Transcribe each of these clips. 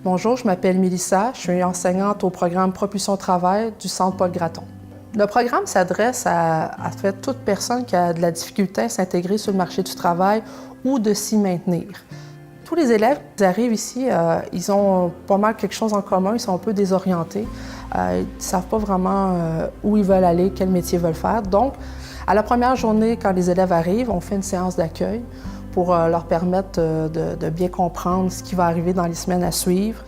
Bonjour, je m'appelle Mélissa, je suis enseignante au programme Propulsion Travail du Centre Paul Gratton. Le programme s'adresse à toute personne qui a de la difficulté à s'intégrer sur le marché du travail ou de s'y maintenir. Tous les élèves qui arrivent ici, ils ont pas mal quelque chose en commun, ils sont un peu désorientés. Ils ne savent pas vraiment où ils veulent aller, quel métier ils veulent faire. Donc, à la première journée, quand les élèves arrivent, on fait une séance d'accueil pour leur permettre de bien comprendre ce qui va arriver dans les semaines à suivre.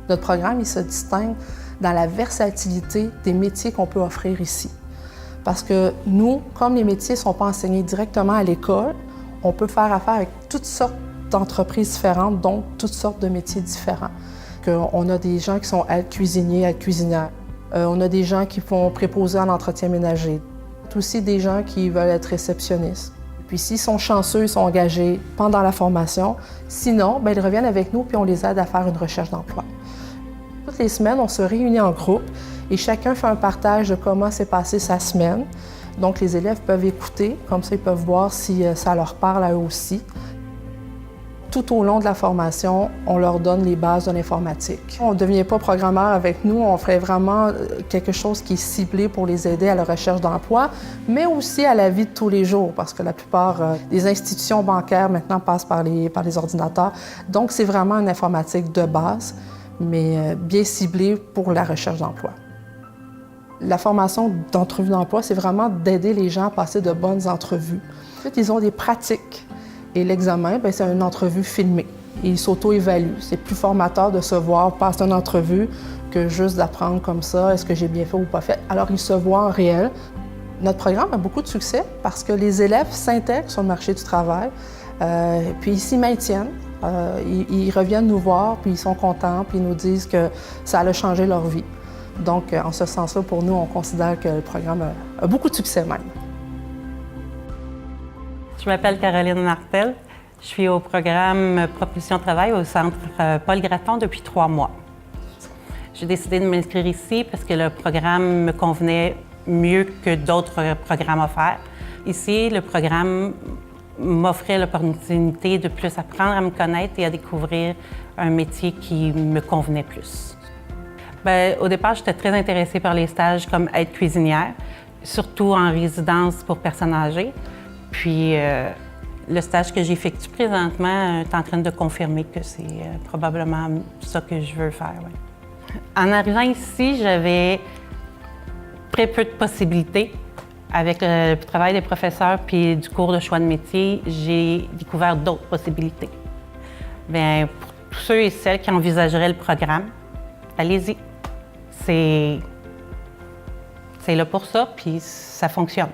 Notre programme, il se distingue dans la versatilité des métiers qu'on peut offrir ici. Parce que nous, comme les métiers ne sont pas enseignés directement à l'école, on peut faire affaire avec toutes sortes d'entreprises différentes, donc toutes sortes de métiers différents. On a des gens qui sont aides-cuisiniers, aides-cuisinières. On a des gens qui font préposer en entretien ménager. Aussi des gens qui veulent être réceptionnistes. Puis s'ils sont chanceux, ils sont engagés pendant la formation. Sinon, ils reviennent avec nous puis on les aide à faire une recherche d'emploi. Toutes les semaines, on se réunit en groupe et chacun fait un partage de comment s'est passée sa semaine. Donc les élèves peuvent écouter, comme ça ils peuvent voir si ça leur parle à eux aussi. Tout au long de la formation, on leur donne les bases de l'informatique. On ne devient pas programmeur avec nous, on ferait vraiment quelque chose qui est ciblé pour les aider à la recherche d'emploi, mais aussi à la vie de tous les jours, parce que la plupart des institutions bancaires maintenant passent par les ordinateurs. Donc c'est vraiment une informatique de base, mais bien ciblée pour la recherche d'emploi. La formation d'entrevue d'emploi, c'est vraiment d'aider les gens à passer de bonnes entrevues. Ensuite, ils ont des pratiques. Et l'examen, c'est une entrevue filmée. Ils s'auto-évaluent. C'est plus formateur de se voir passer une entrevue que juste d'apprendre comme ça, est-ce que j'ai bien fait ou pas fait. Alors, ils se voient en réel. Notre programme a beaucoup de succès parce que les élèves s'intègrent sur le marché du travail, puis ils s'y maintiennent. Ils reviennent nous voir, puis ils sont contents, puis ils nous disent que ça a changé leur vie. Donc, en ce sens-là, pour nous, on considère que le programme a beaucoup de succès même. Je m'appelle Caroline Martel. Je suis au programme Propulsion Travail au Centre Paul Gratton depuis 3 mois. J'ai décidé de m'inscrire ici parce que le programme me convenait mieux que d'autres programmes offerts. Ici, le programme m'offrait l'opportunité de plus apprendre à me connaître et à découvrir un métier qui me convenait plus. Au départ, j'étais très intéressée par les stages comme aide-cuisinière, surtout en résidence pour personnes âgées. Puis, le stage que j'effectue présentement est en train de confirmer que c'est probablement ça que je veux faire. Ouais. En arrivant ici, j'avais très peu de possibilités. Avec le travail des professeurs puis du cours de choix de métier, j'ai découvert d'autres possibilités. Bien, pour tous ceux et celles qui envisageraient le programme, allez-y. C'est là pour ça, puis ça fonctionne.